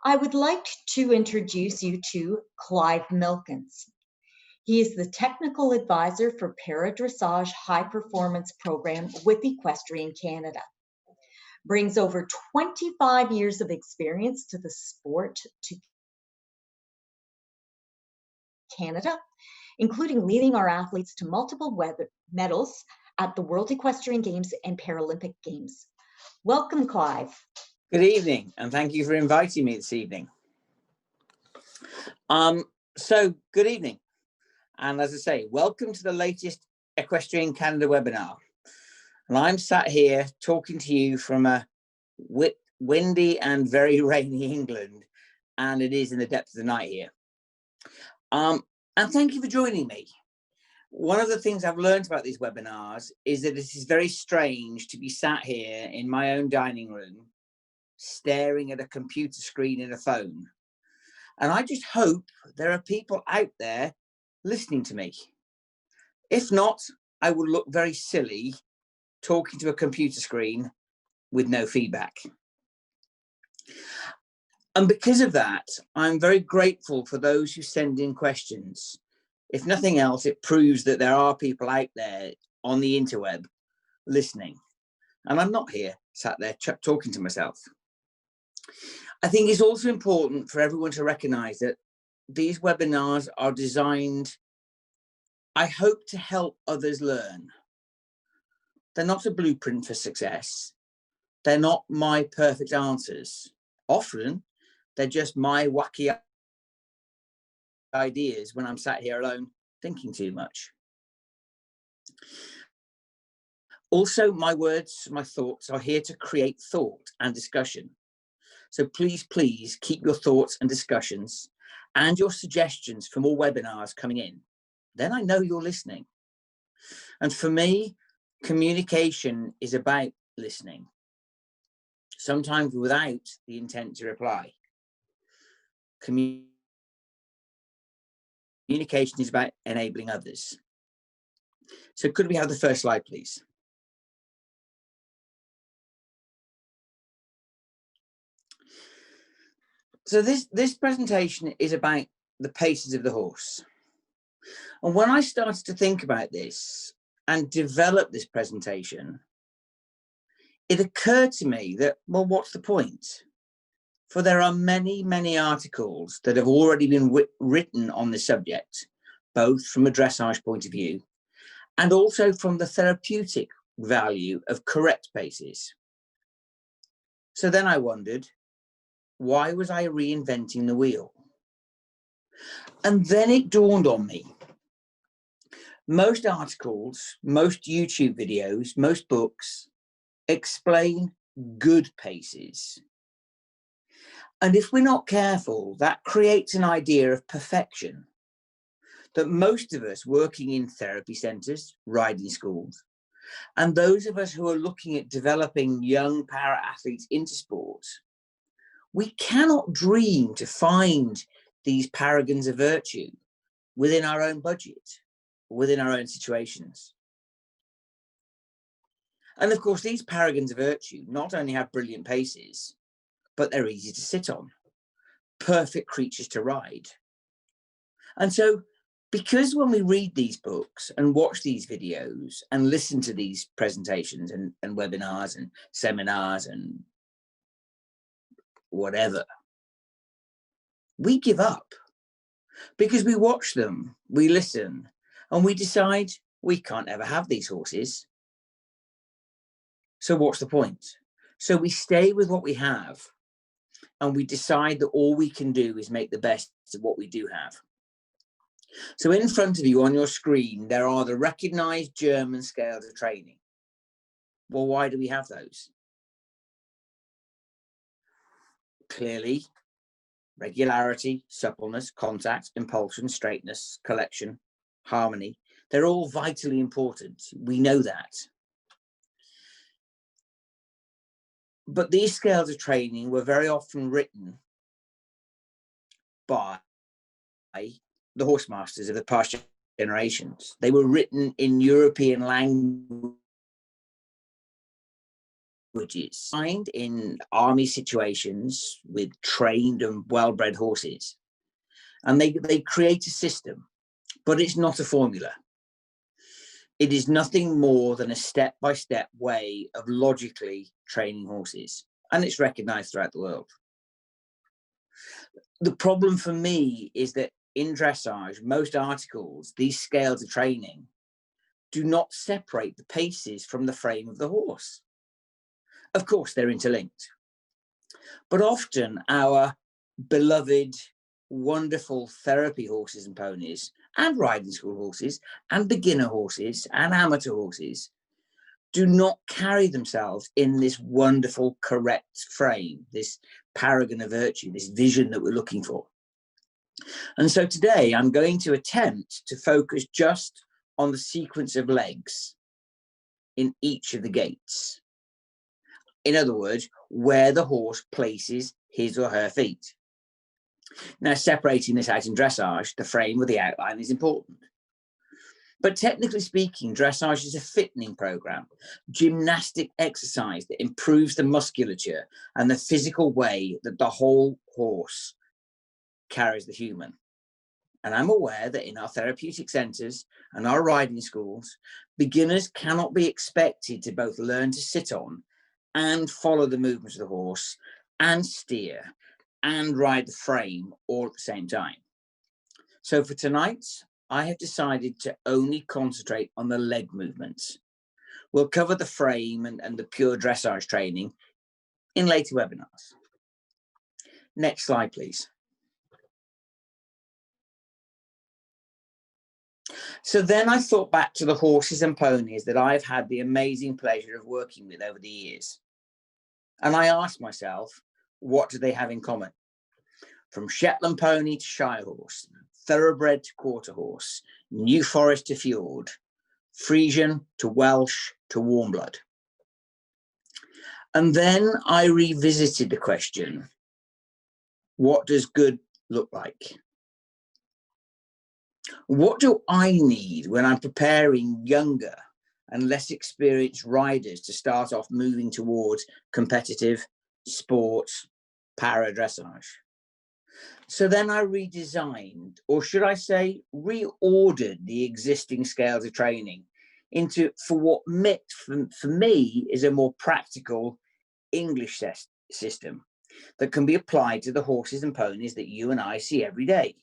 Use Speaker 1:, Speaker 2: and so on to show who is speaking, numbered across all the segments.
Speaker 1: I would like to introduce you to Clive Milkens. He is the technical advisor for Para-Dressage High Performance Program with Equestrian Canada. Brings over 25 years of experience to the sport to Canada, including leading our athletes to multiple medals at the World Equestrian Games and Paralympic Games. Welcome, Clive.
Speaker 2: Good evening, and thank you for inviting me this evening. So good evening, and as I say, welcome to the latest Equestrian Canada webinar. And I'm sat here talking to you from a windy and very rainy England, and it is in the depths of the night here. And thank you for joining me. One of the things I've learned about these webinars is that it is very strange to be sat here in my own dining room, staring at a computer screen and a phone. And I just hope there are people out there listening to me. If not, I will look very silly talking to a computer screen with no feedback. And because of that, I'm very grateful for those who send in questions. If nothing else, it proves that there are people out there on the interweb listening. And I'm not here sat there talking to myself. I think it's also important for everyone to recognize that these webinars are designed, I hope, to help others learn. They're not a blueprint for success. They're not my perfect answers. Often, they're just my wacky ideas when I'm sat here alone thinking too much. Also, my words, my thoughts are here to create thought and discussion. So please, please keep your thoughts and discussions and your suggestions for more webinars coming in. Then I know you're listening. And for me, communication is about listening, sometimes without the intent to reply. Communication is about enabling others. So could we have the first slide, please? So this presentation is about the paces of the horse. And when I started to think about this and develop this presentation, it occurred to me that, well, what's the point? For there are many, many articles that have already been written on this subject, both from a dressage point of view and also from the therapeutic value of correct paces. So then I wondered, why was I reinventing the wheel? And then it dawned on me. Most articles, most YouTube videos, most books explain good paces. And if we're not careful, that creates an idea of perfection that most of us working in therapy centres, riding schools, and those of us who are looking at developing young para-athletes into sport, we cannot dream to find these paragons of virtue within our own budget, within our own situations. And of course, these paragons of virtue not only have brilliant paces, but they're easy to sit on, perfect creatures to ride. And so, because when we read these books and watch these videos and listen to these presentations and webinars and seminars and whatever, we give up because we watch them, we listen, and we decide we can't ever have these horses. So what's the point? So we stay with what we have and we decide that all we can do is make the best of what we do have. So in front of you on your screen, there are the recognized German scales of training. Well, why do we have those? Clearly, regularity, suppleness, contact, impulsion, straightness, collection, harmony, they're all vitally important. We know that. But these scales of training were very often written by the horse masters of the past generations. They were written in European language languages find in army situations with trained and well-bred horses, and they create a system, but it's not a formula. It is nothing more than a step-by-step way of logically training horses, and it's recognized throughout the world. The problem for me is that in dressage, most articles, these scales of training do not separate the paces from the frame of the horse. Of course, they're interlinked, but often our beloved, wonderful therapy horses and ponies, and riding school horses, and beginner horses, and amateur horses do not carry themselves in this wonderful, correct frame, this paragon of virtue, this vision that we're looking for. And so today I'm going to attempt to focus just on the sequence of legs in each of the gaits. In other words, where the horse places his or her feet. Now, separating this out in dressage, the frame or the outline is important. But technically speaking, dressage is a fitting program, gymnastic exercise that improves the musculature and the physical way that the whole horse carries the human. And I'm aware that in our therapeutic centres and our riding schools, beginners cannot be expected to both learn to sit on and follow the movements of the horse and steer and ride the frame all at the same time. So for tonight, I have decided to only concentrate on the leg movements. We'll cover the frame and the pure dressage training in later webinars. Next slide, please. So then I thought back to the horses and ponies that I've had the amazing pleasure of working with over the years. And I asked myself, what do they have in common? From Shetland pony to Shire horse, thoroughbred to quarter horse, New Forest to Fjord, Frisian to Welsh to warm blood. And then I revisited the question, what does good look like? What do I need when I'm preparing younger and less experienced riders to start off moving towards competitive sports para-dressage? So then I redesigned, or should I say reordered, the existing scales of training into for what for me is a more practical English system that can be applied to the horses and ponies that you and I see every day.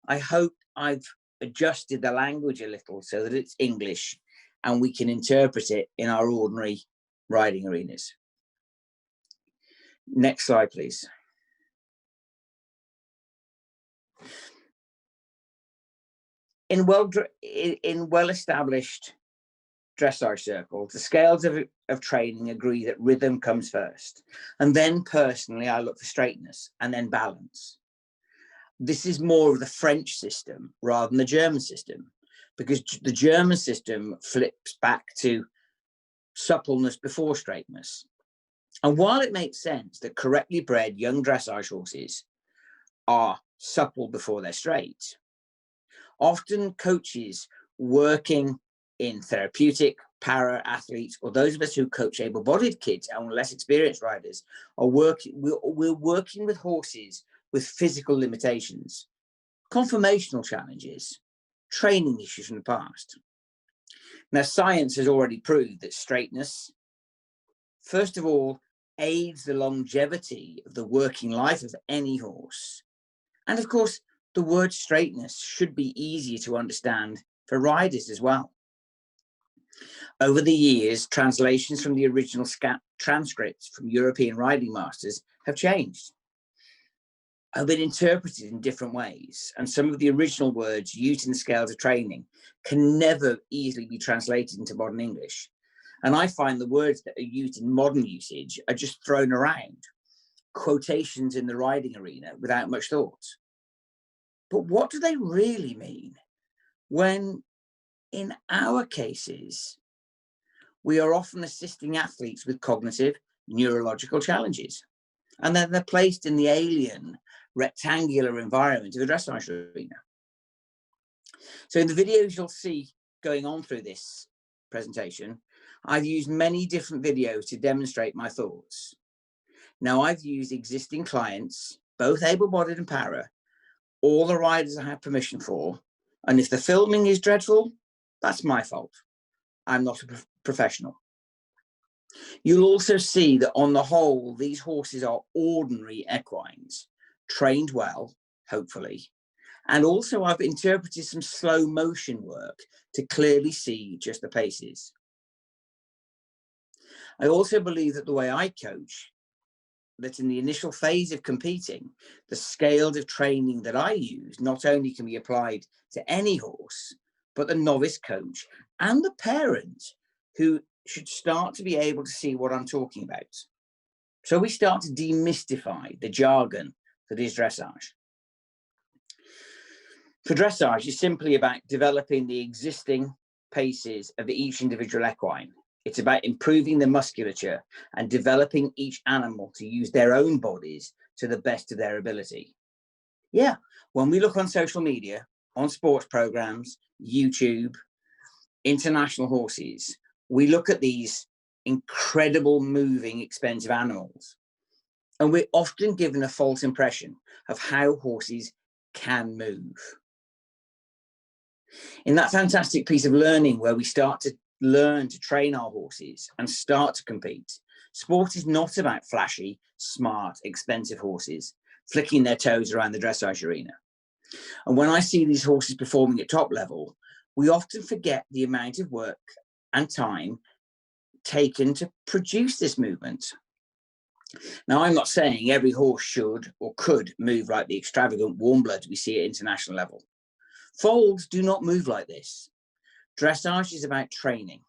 Speaker 2: I hope I've adjusted the language a little so that it's English and we can interpret it in our ordinary riding arenas. Next slide, please. In well-established dressage circles, the scales of training agree that rhythm comes first. And then personally, I look for straightness and then balance. This is more of the French system rather than the German system, because the German system flips back to suppleness before straightness. And while it makes sense that correctly bred young dressage horses are supple before they're straight, often coaches working in therapeutic, para athletes, or those of us who coach able-bodied kids and less experienced riders are we're working with horses with physical limitations, conformational challenges, training issues from the past. Now, science has already proved that straightness, first of all, aids the longevity of the working life of any horse. And of course, the word straightness should be easier to understand for riders as well. Over the years, translations from the original transcripts from European riding masters have changed, have been interpreted in different ways, and some of the original words used in the scales of training can never easily be translated into modern English. And I find the words that are used in modern usage are just thrown around, quotations in the riding arena without much thought. But what do they really mean when, in our cases, we are often assisting athletes with cognitive, neurological challenges, and then they're placed in the alien, rectangular environment of the dressage arena? So in the videos you'll see going on through this presentation, I've used many different videos to demonstrate my thoughts. Now, I've used existing clients, both able-bodied and para, all the riders I have permission for, and if the filming is dreadful, that's my fault. I'm not a professional. You'll also see that on the whole, these horses are ordinary equines, trained well, hopefully. And also I've interpreted some slow motion work to clearly see just the paces. I also believe that the way I coach, that in the initial phase of competing, the scales of training that I use not only can be applied to any horse, but the novice coach and the parent who should start to be able to see what I'm talking about. So we start to demystify the jargon that is dressage. For dressage, it's simply about developing the existing paces of each individual equine. It's about improving the musculature and developing each animal to use their own bodies to the best of their ability. Yeah, when we look on social media, on sports programs, YouTube, international horses, we look at these incredible moving, expensive animals, and we're often given a false impression of how horses can move. In that fantastic piece of learning where we start to learn to train our horses and start to compete, sport is not about flashy, smart, expensive horses flicking their toes around the dressage arena. And when I see these horses performing at top level, we often forget the amount of work and time taken to produce this movement. Now, I'm not saying every horse should or could move like the extravagant warm bloods we see at international level. Foals do not move like this. Dressage is about training.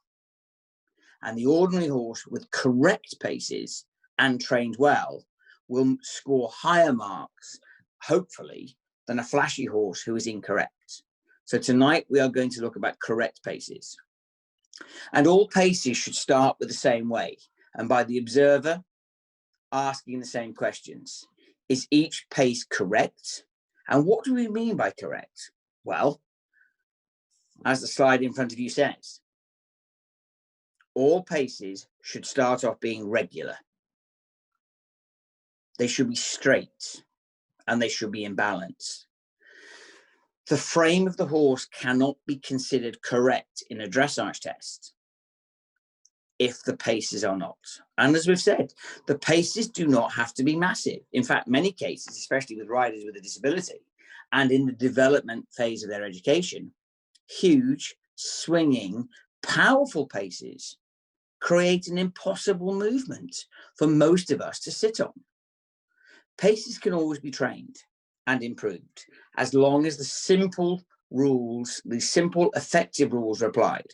Speaker 2: And the ordinary horse with correct paces and trained well will score higher marks, hopefully, than a flashy horse who is incorrect. So tonight we are going to look about correct paces. And all paces should start with the same way, and by the observer asking the same questions. Is each pace correct? And what do we mean by correct? Well, as the slide in front of you says, all paces should start off being regular. They should be straight and they should be in balance. The frame of the horse cannot be considered correct in a dressage test if the paces are not. And as we've said, the paces do not have to be massive. In fact, many cases, especially with riders with a disability and in the development phase of their education, huge, swinging, powerful paces create an impossible movement for most of us to sit on. Paces can always be trained and improved as long as the simple rules, the simple effective rules are applied.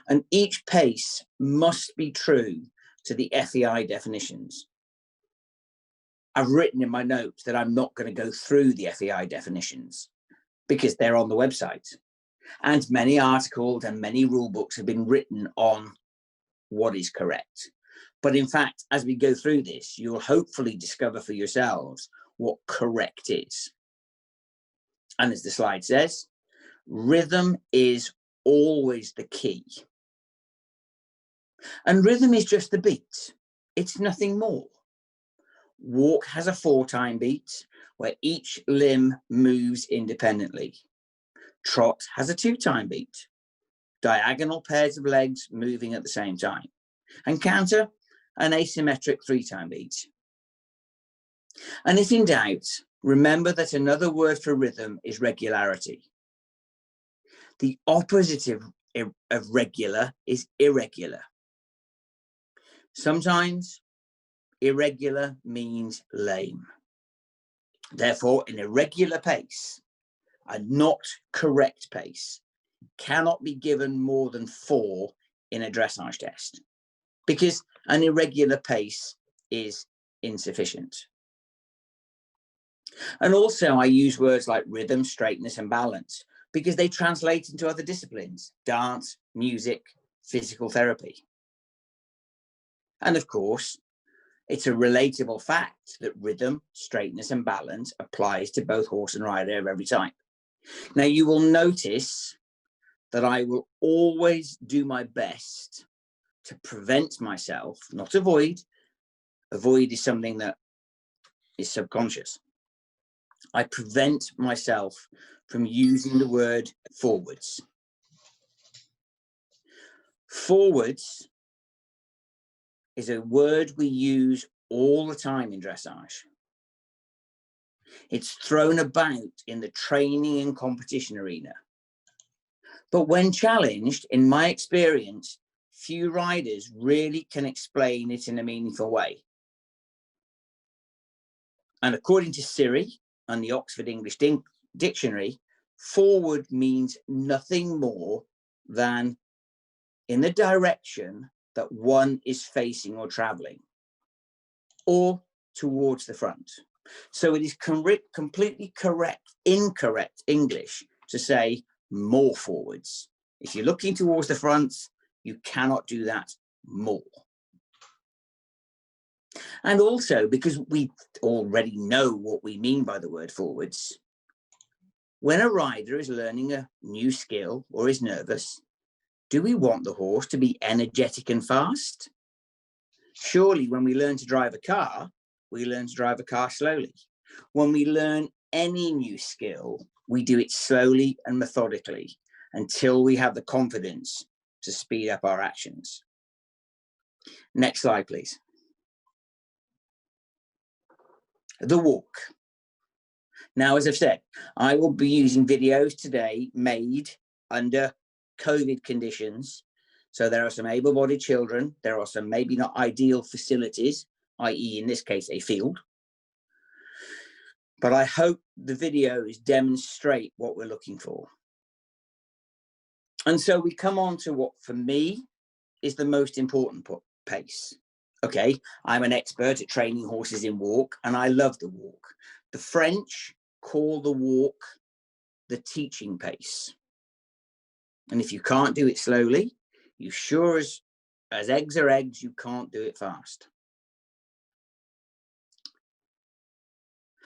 Speaker 2: And each pace must be true to the FEI definitions. I've written in my notes that I'm not going to go through the FEI definitions because they're on the website. And many articles and many rule books have been written on what is correct. But in fact, as we go through this, you'll hopefully discover for yourselves what correct is. And as the slide says, rhythm is always the key. And rhythm is just the beat. It's nothing more. Walk has a 4-time beat where each limb moves independently. Trot has a 2-time beat. Diagonal pairs of legs moving at the same time. And canter, an asymmetric 3-time beat. And if in doubt, remember that another word for rhythm is regularity. The opposite of regular is irregular. Sometimes irregular means lame. Therefore, an irregular pace, a not correct pace, cannot be given more than 4 in a dressage test because an irregular pace is insufficient. And also I use words like rhythm, straightness and balance because they translate into other disciplines, dance, music, physical therapy. And of course, it's a relatable fact that rhythm, straightness and balance applies to both horse and rider of every type. Now you will notice that I will always do my best to prevent myself, not avoid. Avoid is something that is subconscious. I prevent myself from using the word forwards. Forwards is a word we use all the time in dressage. It's thrown about in the training and competition arena. But when challenged, in my experience, few riders really can explain it in a meaningful way. And according to Siri and the Oxford English Dictionary, forward means nothing more than in the direction that one is facing or traveling, or towards the front. So it is completely incorrect English to say more forwards. If you're looking towards the front, you cannot do that more. And also, because we already know what we mean by the word forwards, when a rider is learning a new skill or is nervous, do we want the horse to be energetic and fast? Surely when we learn to drive a car, we learn to drive a car slowly. When we learn any new skill, we do it slowly and methodically until we have the confidence to speed up our actions. Next slide, please. The walk. Now, as I've said, I will be using videos today made under COVID conditions. So there are some able-bodied children. There are some maybe not ideal facilities, i.e. in this case, a field. But I hope the videos demonstrate what we're looking for. And so we come on to what for me is the most important pace. Okay, I'm an expert at training horses in walk, and I love the walk. The French call the walk the teaching pace. And if you can't do it slowly, you sure as eggs are eggs, you can't do it fast.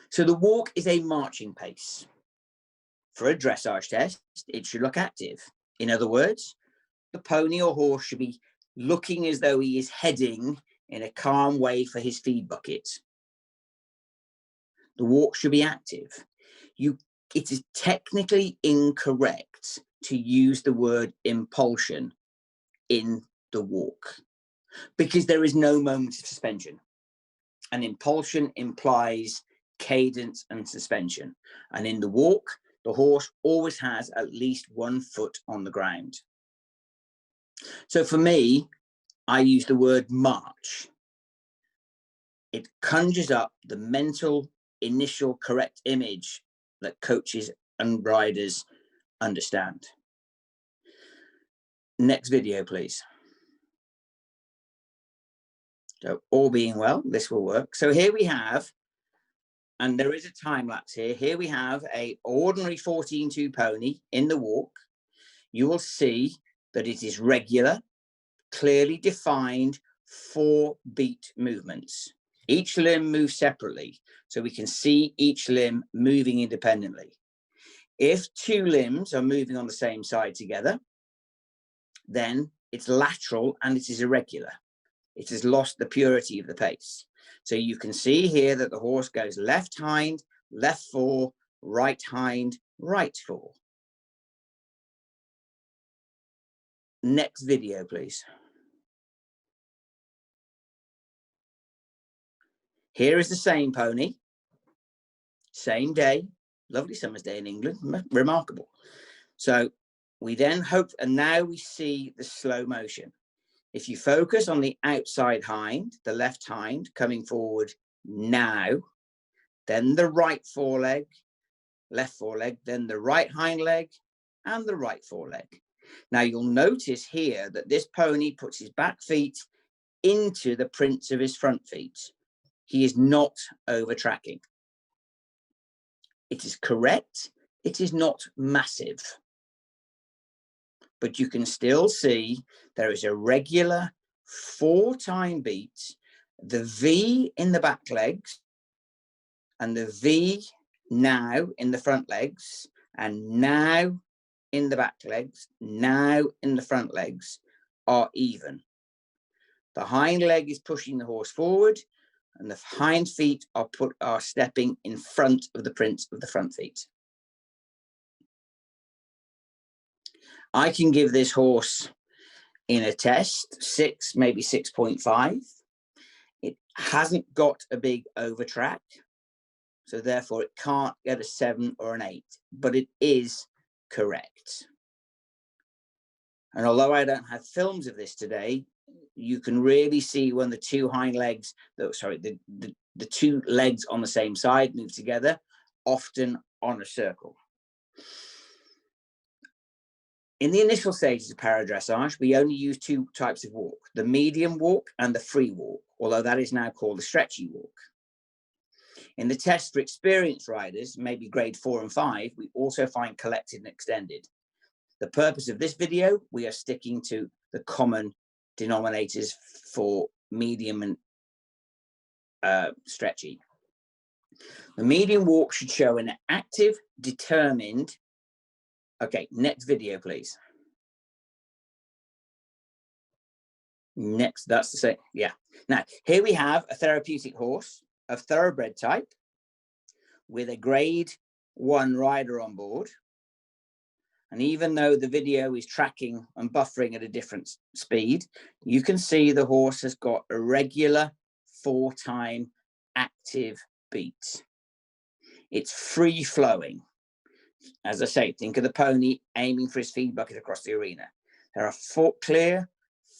Speaker 2: So the walk is a marching pace. For a dressage test, it should look active. In other words, the pony or horse should be looking as though he is heading in a calm way for his feed bucket. The walk should be active. It is technically incorrect to use the word impulsion in the walk because there is no moment of suspension. And impulsion implies cadence and suspension. And in the walk, the horse always has at least 1 foot on the ground. So for me, I use the word march. It conjures up the mental initial correct image that coaches and riders understand. Next video, please. So all being well, this will work. So here we have, and there is a time lapse here. Here we have an ordinary 14-2 pony in the walk. You will see that it is regular, clearly defined 4-beat movements. Each limb moves separately, so we can see each limb moving independently. If 2 limbs are moving on the same side together, then it's lateral and it is irregular. It has lost the purity of the pace. So you can see here that the horse goes left hind, left fore, right hind, right fore. Next video, please. Here is the same pony, same day, lovely summer's day in England, remarkable. So we then hope, and now we see the slow motion. If you focus on the outside hind, the left hind coming forward now, then the right foreleg, left foreleg, then the right hind leg, and the right foreleg. Now you'll notice here that this pony puts his back feet into the prints of his front feet. He is not over tracking. It is correct. It is not massive. But you can still see there is a regular 4-time beat, the V in the back legs, and the V now in the front legs, and now in the back legs, now in the front legs are even. The hind leg is pushing the horse forward, and the hind feet are stepping in front of the print of the front feet. I can give this horse in a test 6, maybe 6.5. It hasn't got a big overtrack, so therefore it can't get a 7 or an 8, but it is correct. And although I don't have films of this today, you can really see when the two hind legs, the two legs on the same side move together, often on a circle. In the initial stages of para-dressage, we only use 2 types of walk, the medium walk and the free walk, although that is now called the stretchy walk. In the test for experienced riders, maybe grade 4 and 5, we also find collected and extended. The purpose of this video, we are sticking to the common denominators for medium and stretchy. The medium walk should show an active, determined. Okay, next video, please. Next, that's the same. Yeah. Now, here we have a therapeutic horse of thoroughbred type with a grade 1 rider on board. And even though the video is tracking and buffering at a different speed, you can see the horse has got a regular 4-time active beat. It's free flowing. As I say, think of the pony aiming for his feed bucket across the arena. There are 4 clear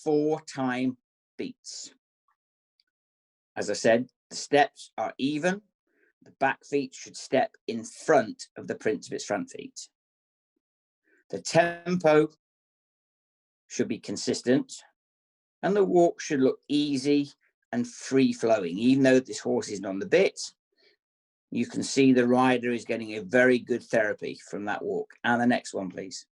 Speaker 2: 4-time beats. As I said, the steps are even. The back feet should step in front of the print of its front feet. The tempo should be consistent, and the walk should look easy and free flowing. Even though this horse isn't on the bit, you can see the rider is getting a very good therapy from that walk. And the next one, please.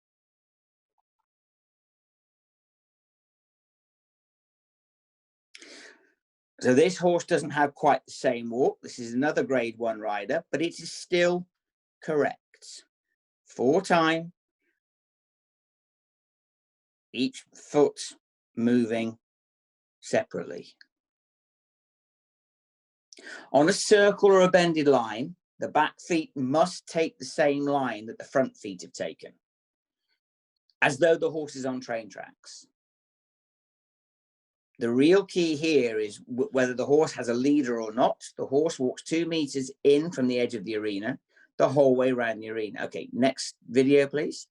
Speaker 2: So this horse doesn't have quite the same walk. This is another grade 1 rider, but it is still correct. 4-time, each foot moving separately. On a circle or a bended line, the back feet must take the same line that the front feet have taken, as though the horse is on train tracks. The real key here is whether the horse has a leader or not. The horse walks 2 meters in from the edge of the arena, the whole way around the arena. Okay, next video, please.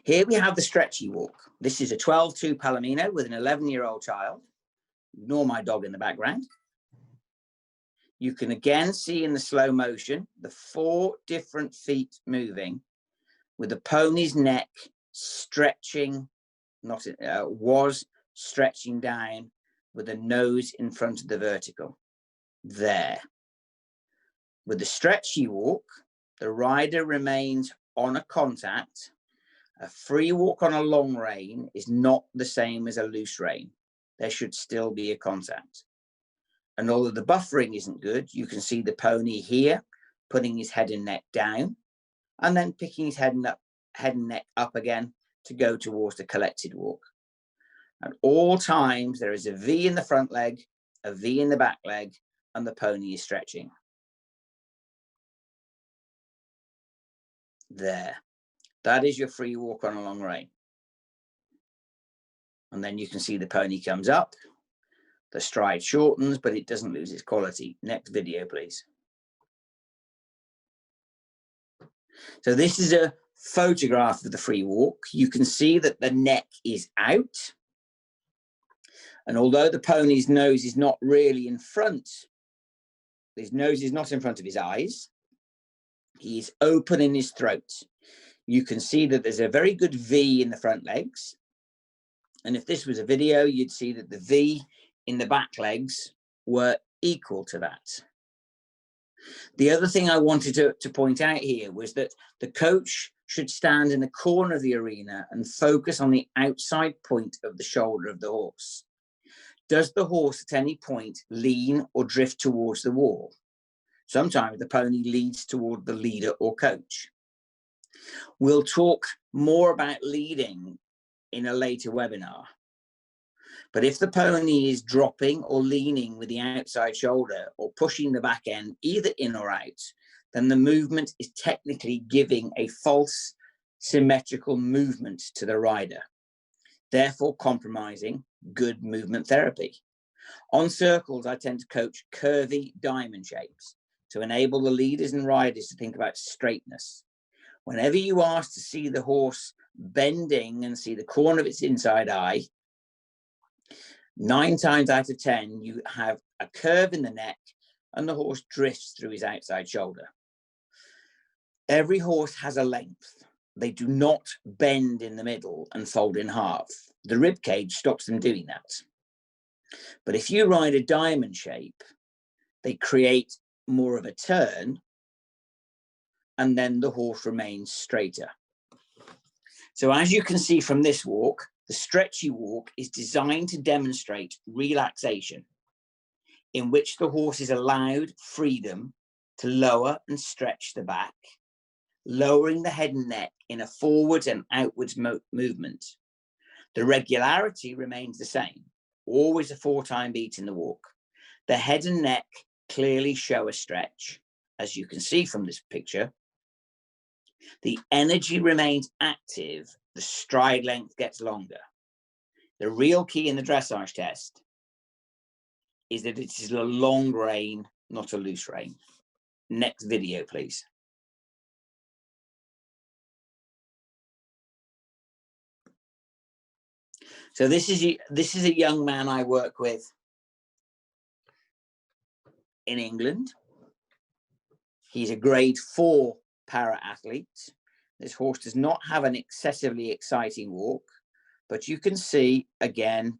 Speaker 2: Here we have the stretchy walk. This is a 12-2 Palomino with an 11-year-old child. Ignore my dog in the background. You can again see in the slow motion the 4 different feet moving, with the pony's neck stretching, was stretching down, with the nose in front of the vertical. There. With the stretchy walk, the rider remains on a contact. A free walk on a long rein is not the same as a loose rein. There should still be a contact. And although the buffering isn't good, you can see the pony here putting his head and neck down and then picking his head and neck up again to go towards the collected walk. At all times, there is a V in the front leg, a V in the back leg, and the pony is stretching. There. That is your free walk on a long rein. And then you can see the pony comes up. The stride shortens, but it doesn't lose its quality. Next video, please. So this is a photograph of the free walk. You can see that the neck is out. And although the pony's nose is not really in front, his nose is not in front of his eyes, he is open in his throat. You can see that there's a very good V in the front legs. And if this was a video, you'd see that the V in the back legs were equal to that. The other thing I wanted to point out here was that the coach should stand in the corner of the arena and focus on the outside point of the shoulder of the horse. Does the horse at any point lean or drift towards the wall? Sometimes the pony leads toward the leader or coach. We'll talk more about leading in a later webinar. But if the pony is dropping or leaning with the outside shoulder or pushing the back end, either in or out, then the movement is technically giving a false symmetrical movement to the rider, therefore compromising good movement therapy. On circles, I tend to coach curvy diamond shapes to enable the leaders and riders to think about straightness. Whenever you ask to see the horse bending and see the corner of its inside eye, 9 times out of 10, you have a curve in the neck and the horse drifts through his outside shoulder. Every horse has a length. They do not bend in the middle and fold in half. The rib cage stops them doing that. But if you ride a diamond shape, they create more of a turn and then the horse remains straighter. So as you can see from this walk, the stretchy walk is designed to demonstrate relaxation, in which the horse is allowed freedom to lower and stretch the back, lowering the head and neck in a forwards and outwards movement. The regularity remains the same, always a 4-time beat in the walk. The head and neck clearly show a stretch, as you can see from this picture. The energy remains active, the stride length gets longer. The real key in the dressage test is that it is a long rein, not a loose rein. Next video, please. So this is a young man I work with in England. He's a grade 4 para athlete. This horse does not have an excessively exciting walk, but you can see again,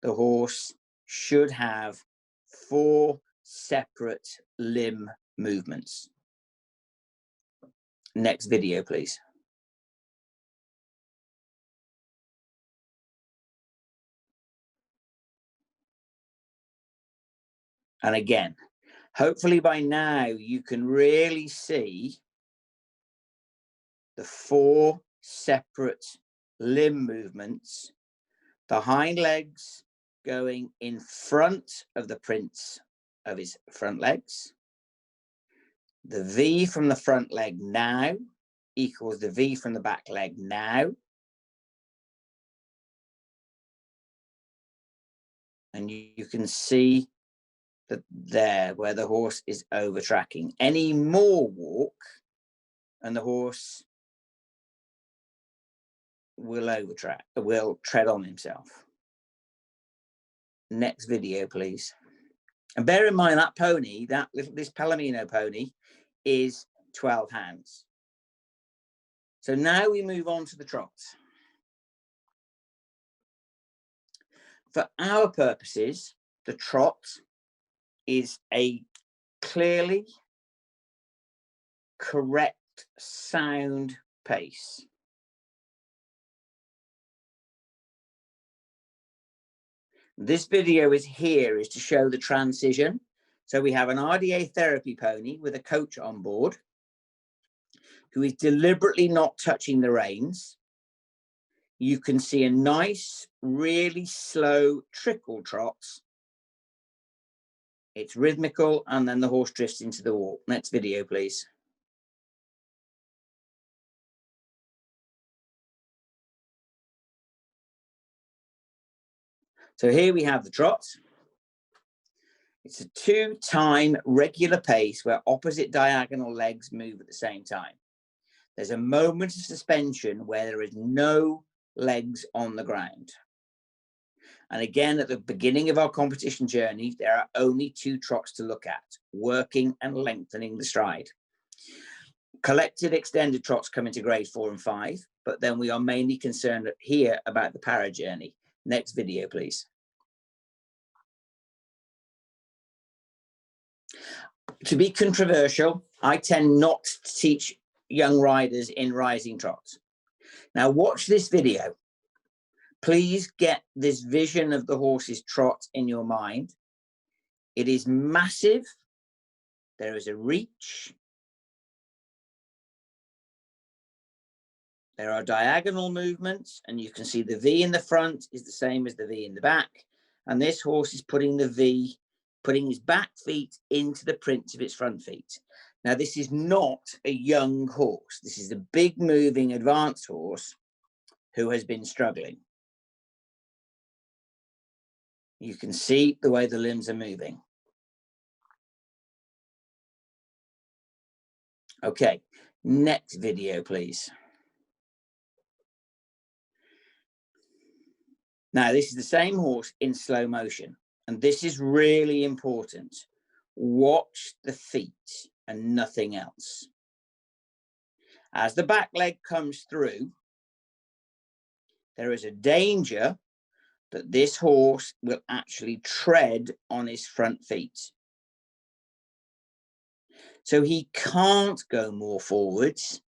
Speaker 2: the horse should have 4 separate limb movements. Next video, please. And again, hopefully by now you can really see the 4 separate limb movements, the hind legs going in front of the prints of his front legs. The V from the front leg now equals the V from the back leg now. And you can see that there where the horse is over tracking. Any more walk and the horse will tread on himself. Next video, please. And bear in mind that pony, this Palomino pony, is 12 hands. So now we move on to the trot. For our purposes, the trot is a clearly correct sound pace. This video is to show the transition. So we have an RDA therapy pony with a coach on board who is deliberately not touching the reins. You can see a nice, really slow trickle trot. It's rhythmical, and then the horse drifts into the walk. Next video, please. So here we have the trot. It's a 2-time regular pace where opposite diagonal legs move at the same time. There's a moment of suspension where there is no legs on the ground. And again, at the beginning of our competition journey, there are only 2 trots to look at, working and lengthening the stride. Collected extended trots come into grade 4 and 5, but then we are mainly concerned here about the para journey. Next video, please. To be controversial, I tend not to teach young riders in rising trots. Now watch this video. Please get this vision of the horse's trot in your mind. It is massive. There is a reach. There are diagonal movements, and you can see the V in the front is the same as the V in the back. And this horse is putting the V, putting his back feet into the prints of its front feet. Now, this is not a young horse. This is a big moving advanced horse who has been struggling. You can see the way the limbs are moving. Okay, next video, please. Now, this is the same horse in slow motion, and this is really important. Watch the feet and nothing else. As the back leg comes through, there is a danger that this horse will actually tread on his front feet. So he can't go more forwards.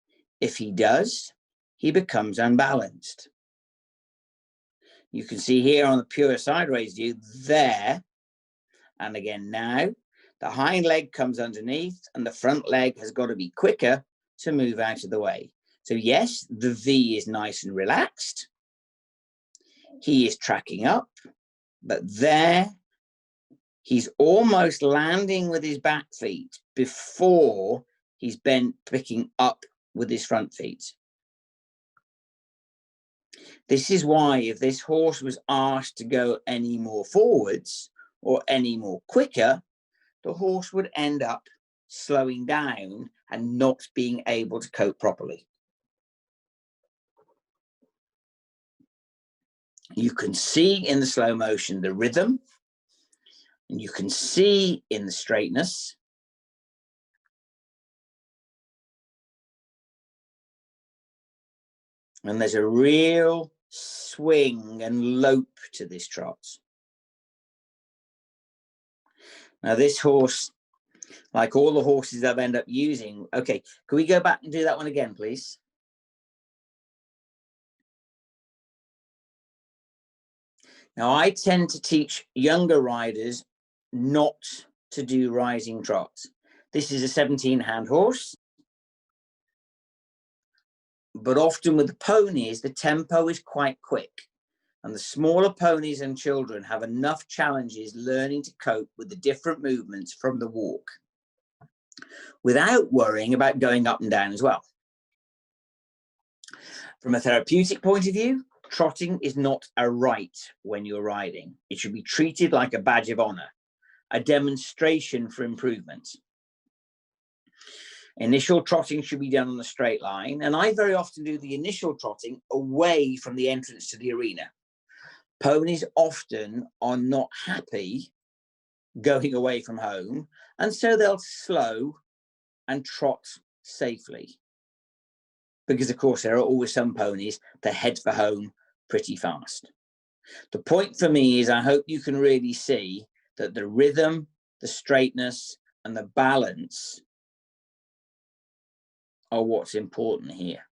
Speaker 2: If he does, he becomes unbalanced. You can see here on the pure sideways view there, and again now, the hind leg comes underneath and the front leg has got to be quicker to move out of the way. So yes, the V is nice and relaxed. He is tracking up, but there he's almost landing with his back feet before he's bent picking up with his front feet. This is why if this horse was asked to go any more forwards or any more quicker, the horse would end up slowing down and not being able to cope properly. You can see in the slow motion the rhythm, and you can see in the straightness. And there's a real swing and lope to this trot. Now this horse, like all the horses I've ended up using, okay, can we go back and do that one again, please? Now I tend to teach younger riders not to do rising trots. This is a 17-hand horse, but often with the ponies, the tempo is quite quick. And the smaller ponies and children have enough challenges learning to cope with the different movements from the walk without worrying about going up and down as well. From a therapeutic point of view, trotting is not a right when you're riding. It should be treated like a badge of honor, a demonstration for improvement. Initial trotting should be done on a straight line, and I very often do the initial trotting away from the entrance to the arena. Ponies often are not happy going away from home, and so they'll slow and trot safely. Because, of course, there are always some ponies that head for home pretty fast. The point for me is I hope you can really see that the rhythm, the straightness, and the balance are what's important here.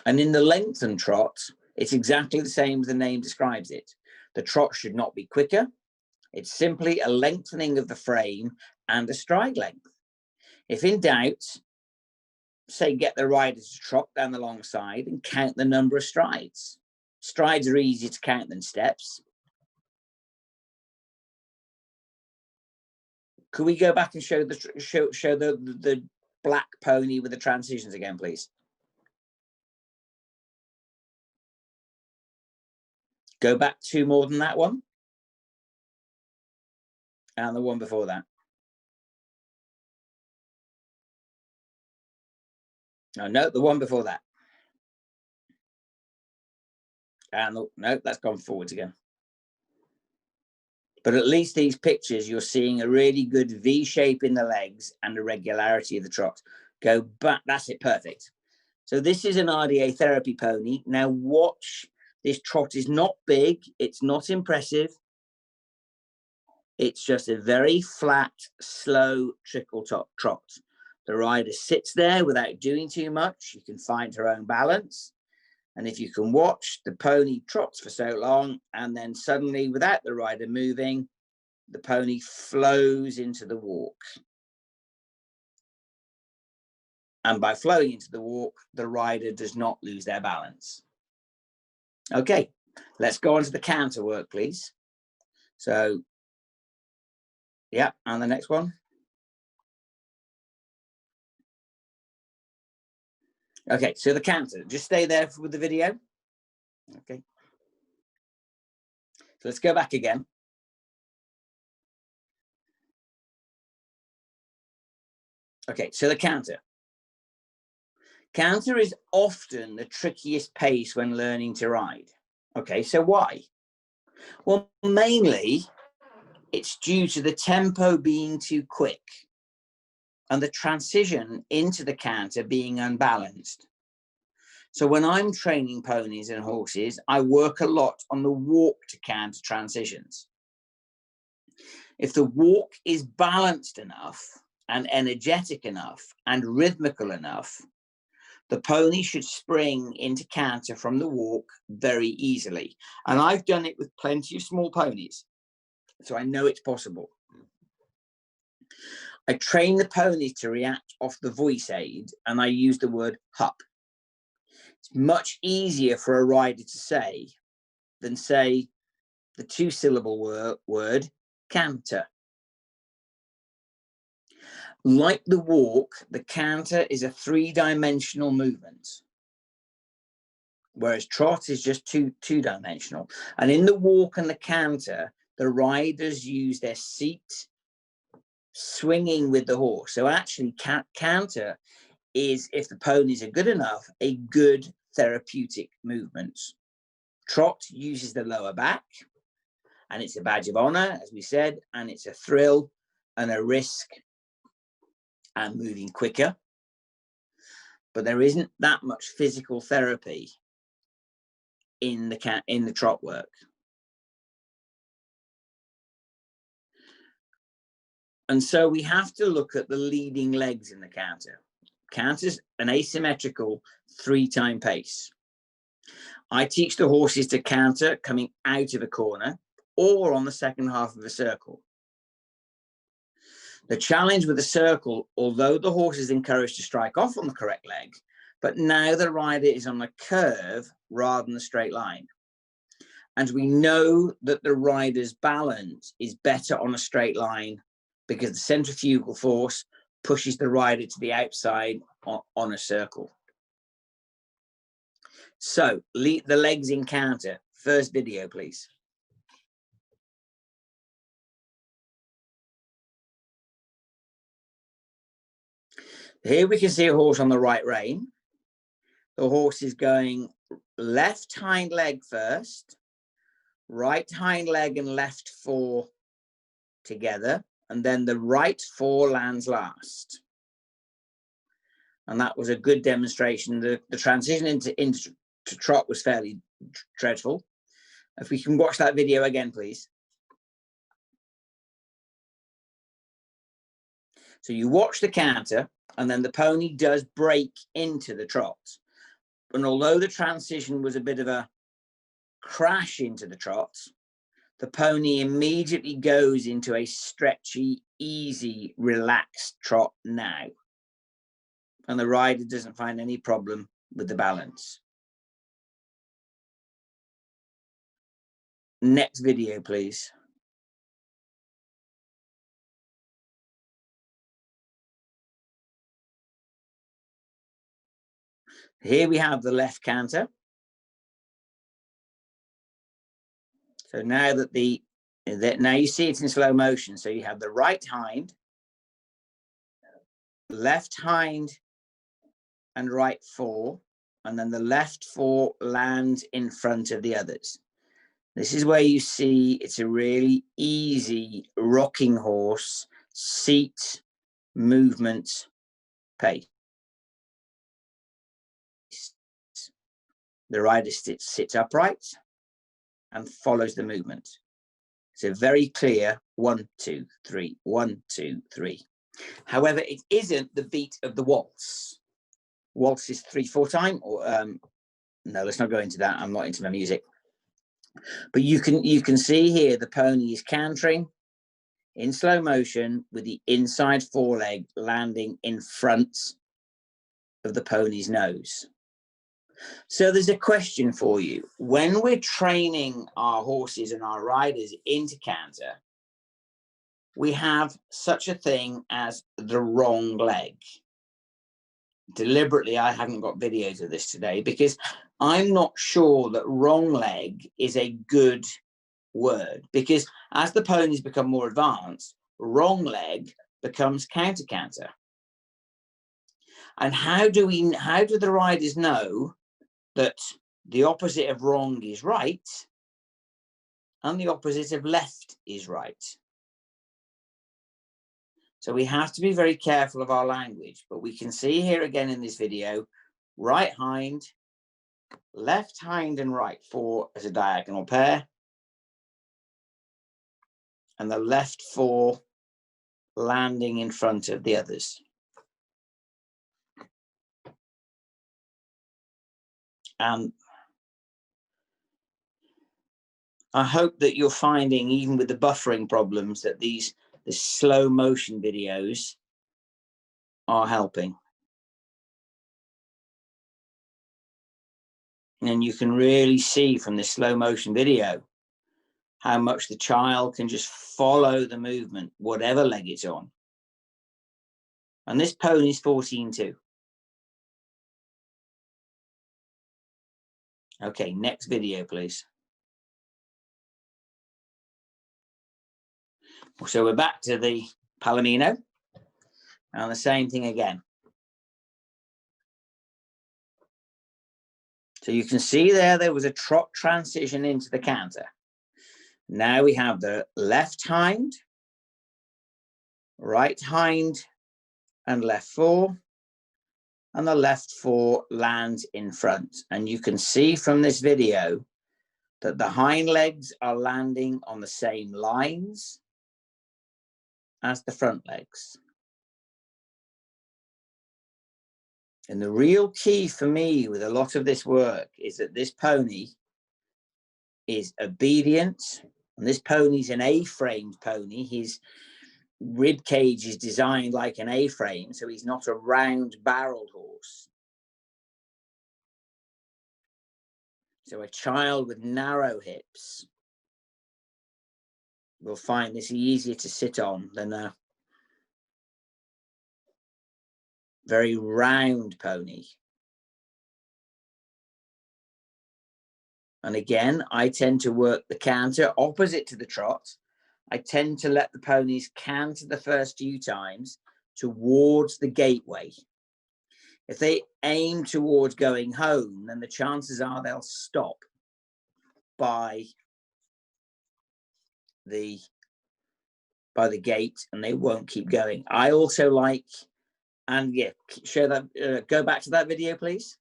Speaker 2: And in the lengthened trot, it's exactly the same as the name describes it. The trot should not be quicker. It's simply a lengthening of the frame and a stride length. If in doubt, say get the rider to trot down the long side and count the number of strides. Strides are easier to count than steps. Could we go back and show the black pony with the transitions again, please? Go back 2 more than that one. And the one before that. No, the one before that. And no, that's gone forwards again. But at least these pictures, you're seeing a really good V shape in the legs and the regularity of the trot. Go back, that's it, perfect. So this is an RDA therapy pony. Now watch, this trot is not big, it's not impressive. It's just a very flat, slow trickle trot. The rider sits there without doing too much. You can find her own balance. And if you can watch, the pony trots for so long, and then suddenly, without the rider moving, the pony flows into the walk. And by flowing into the walk, the rider does not lose their balance. Okay, let's go on to the canter work, please. So, yeah, and the next one. Okay, so the canter, just stay there with the video. Okay. So let's go back again. Okay, so the canter. Canter is often the trickiest pace when learning to ride. Okay, so why? Well, mainly it's due to the tempo being too quick and the transition into the canter being unbalanced. So when I'm training ponies and horses, I work a lot on the walk to canter transitions. If the walk is balanced enough and energetic enough and rhythmical enough, the pony should spring into canter from the walk very easily. And I've done it with plenty of small ponies, so I know it's possible. I train the pony to react off the voice aid, and I use the word hup. It's much easier for a rider to say than say the two-syllable word canter. Like the walk, the canter is a three-dimensional movement, whereas trot is just two-dimensional. And in the walk and the canter, the riders use their seat swinging with the horse. So actually, canter is, if the ponies are good enough, a good therapeutic movement. Trot uses the lower back, and it's a badge of honor, as we said, and it's a thrill and a risk and moving quicker. But there isn't that much physical therapy in the trot work. And so we have to look at the leading legs in the canter. Canter's an asymmetrical 3-time pace. I teach the horses to canter coming out of a corner or on the second half of a circle. The challenge with the circle, although the horse is encouraged to strike off on the correct leg, but now the rider is on a curve rather than a straight line. And we know that the rider's balance is better on a straight line because the centrifugal force pushes the rider to the outside on a circle. So, the legs in canter. First video, please. Here we can see a horse on the right rein. The horse is going left hind leg first, right hind leg and left fore together, and then the right fore lands last. And that was a good demonstration. The transition into trot was fairly dreadful. If we can watch that video again, please. So you watch the canter, and then the pony does break into the trot. And although the transition was a bit of a crash into the trot, the pony immediately goes into a stretchy, easy, relaxed trot now. And the rider doesn't find any problem with the balance. Next video, please. Here we have the left canter. So now now you see it in slow motion. So you have the right hind, left hind and right fore, and then the left fore lands in front of the others. This is where you see it's a really easy rocking horse, seat, movement, pace. The rider sits upright and follows the movement. It's a very clear 1, 2, 3, 1, 2, 3. However, it isn't the beat of the waltz. Waltz is 3/4 time, or no, let's not go into that. I'm not into my music. But you can see here the pony is cantering in slow motion with the inside foreleg landing in front of the pony's nose. So there's a question for you. When we're training our horses and our riders into canter, we have such a thing as the wrong leg. Deliberately, I haven't got videos of this today because I'm not sure that wrong leg is a good word, because as the ponies become more advanced, wrong leg becomes counter canter. And how do the riders know that the opposite of wrong is right and the opposite of left is right? So we have to be very careful of our language, but we can see here again in this video, right hind, left hind and right fore as a diagonal pair, and the left fore landing in front of the others. And I hope that you're finding, even with the buffering problems, that the slow motion videos are helping. And you can really see from this slow motion video how much the child can just follow the movement, whatever leg it's on. And this pony's 14 too. Okay, next video, please. So we're back to the Palomino and the same thing again. So you can see there was a trot transition into the canter. Now we have the left hind, right hind, and left fore, and the left fore lands in front. And you can see from this video that the hind legs are landing on the same lines as the front legs. And the real key for me with a lot of this work is that this pony is obedient, and this pony's an A-framed pony. His rib cage is designed like an A-frame, so he's not a round-barreled horse. So a child with narrow hips will find this easier to sit on than a very round pony. And again, I tend to work the canter opposite to the trot. I tend to let the ponies canter the first few times towards the gateway. If they aim towards going home, then the chances are they'll stop by the gate and they won't keep going. I also like, and yeah, share that, go back to that video, please.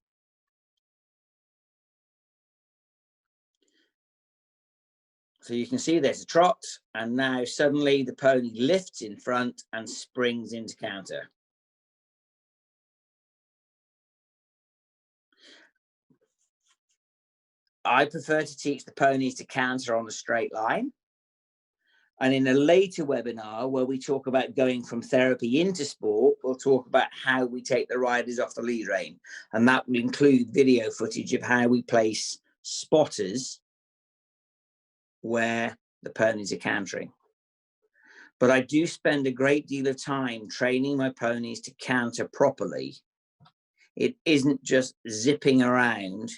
Speaker 2: So you can see there's a trot, and now suddenly the pony lifts in front and springs into counter. I prefer to teach the ponies to canter on a straight line. And in a later webinar where we talk about going from therapy into sport, we'll talk about how we take the riders off the lead rein. And that will include video footage of how we place spotters where the ponies are cantering. But I do spend a great deal of time training my ponies to canter properly. It isn't just zipping around.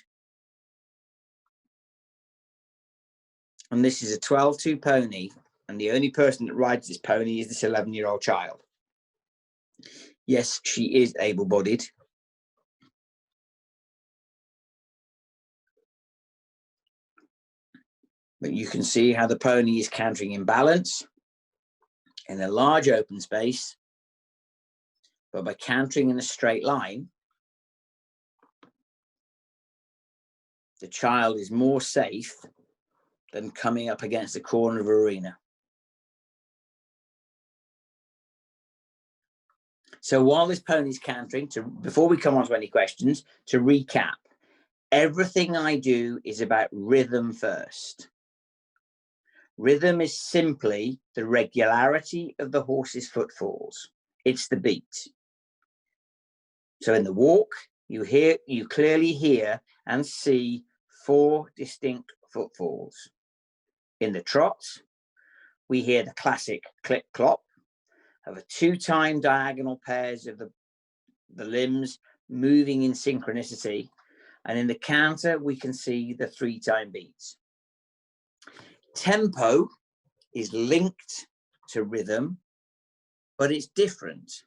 Speaker 2: And this is a 12-2 pony, and the only person that rides this pony is this 11-year-old child. Yes, she is able-bodied. But you can see how the pony is cantering in balance in a large open space. But by cantering in a straight line, the child is more safe than coming up against the corner of an arena. So while this pony's cantering, before we come on to any questions, to recap, everything I do is about rhythm first. Rhythm is simply the regularity of the horse's footfalls. It's the beat. So in the walk, you clearly hear and see 4 distinct footfalls. In the trot, we hear the classic clip-clop of a 2-time diagonal pairs of the limbs moving in synchronicity. And in the canter, we can see the 3-time beats. Tempo is linked to rhythm, but it's different.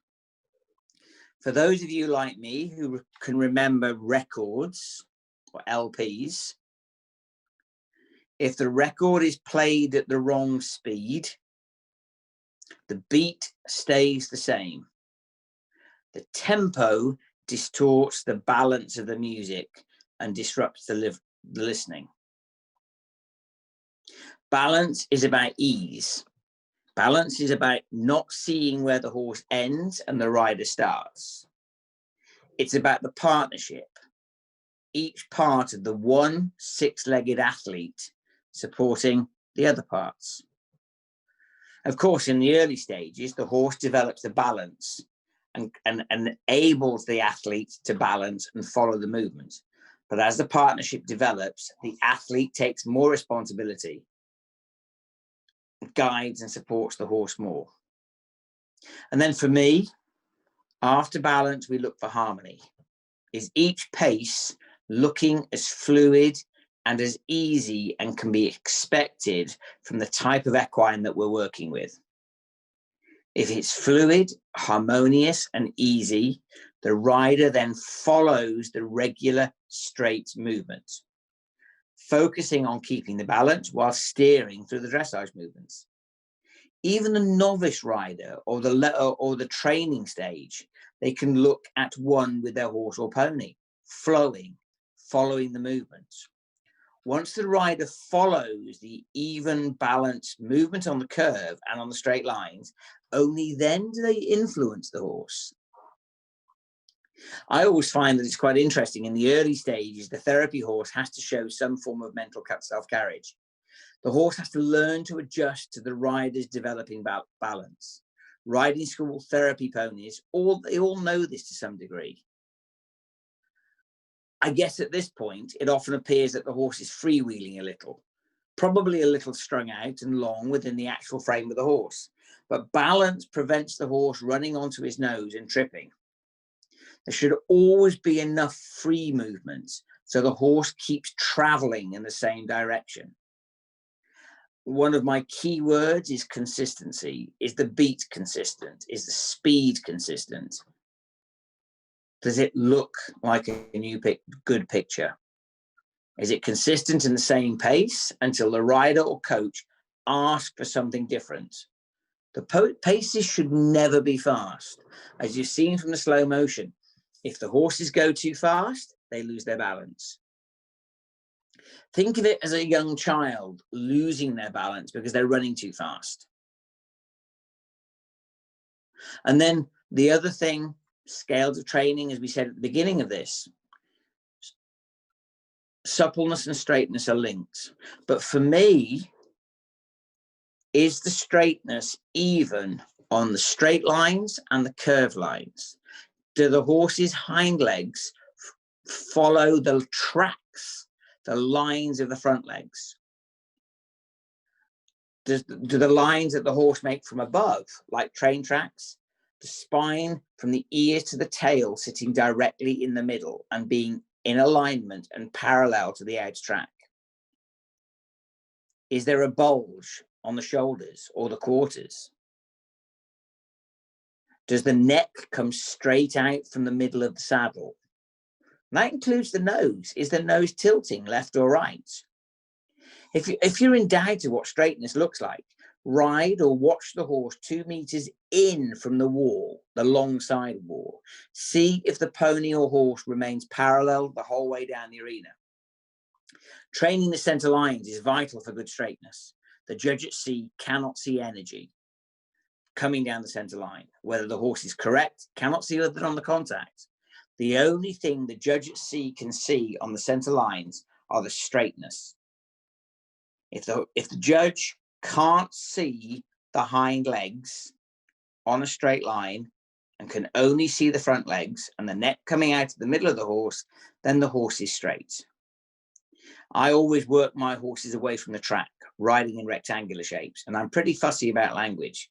Speaker 2: For those of you like me who can remember records or LPs, if the record is played at the wrong speed, the beat stays the same. The tempo distorts the balance of the music and disrupts the listening. Balance is about ease. Balance is about not seeing where the horse ends and the rider starts. It's about the partnership. Each part of the one 6-legged athlete supporting the other parts. Of course, in the early stages, the horse develops the balance and enables the athlete to balance and follow the movement. But as the partnership develops, the athlete takes more responsibility, guides and supports the horse more. And then for me, after balance, we look for harmony. Is each pace looking as fluid and as easy and can be expected from the type of equine that we're working with? If it's fluid, harmonious and easy, the rider then follows the regular straight movement, focusing on keeping the balance while steering through the dressage movements. Even a novice rider or the training stage, they can look at one with their horse or pony, flowing, following the movements. Once the rider follows the even balanced movement on the curve and on the straight lines, only then do they influence the horse. I always find that it's quite interesting in the early stages, the therapy horse has to show some form of mental self-carriage. The horse has to learn to adjust to the rider's developing balance. Riding school therapy ponies, they all know this to some degree. I guess at this point, it often appears that the horse is freewheeling a little, probably a little strung out and long within the actual frame of the horse. But balance prevents the horse running onto his nose and tripping. There should always be enough free movement so the horse keeps traveling in the same direction. One of my key words is consistency. Is the beat consistent? Is the speed consistent? Does it look like a good picture? Is it consistent in the same pace until the rider or coach asks for something different? The paces should never be fast. As you've seen from the slow motion, if the horses go too fast, they lose their balance. Think of it as a young child losing their balance because they're running too fast. And then the other thing, scales of training, as we said at the beginning of this, suppleness and straightness are linked. But for me, is the straightness even on the straight lines and the curved lines? Do the horse's hind legs follow the tracks, the lines of the front legs? Do the lines that the horse make from above, like train tracks, the spine from the ear to the tail sitting directly in the middle and being in alignment and parallel to the edge track? Is there a bulge on the shoulders or the quarters? Does the neck come straight out from the middle of the saddle? And that includes the nose. Is the nose tilting left or right? If you're in doubt of what straightness looks like, ride or watch the horse 2 meters in from the wall, the long side wall. See if the pony or horse remains parallel the whole way down the arena. Training the center lines is vital for good straightness. The judge at sea cannot see energy coming down the center line. Whether the horse is correct, cannot see other than on the contact. The only thing the judge at sea can see on the center lines are the straightness. If the judge can't see the hind legs on a straight line and can only see the front legs and the neck coming out of the middle of the horse, then the horse is straight. I always work my horses away from the track, riding in rectangular shapes, and I'm pretty fussy about language.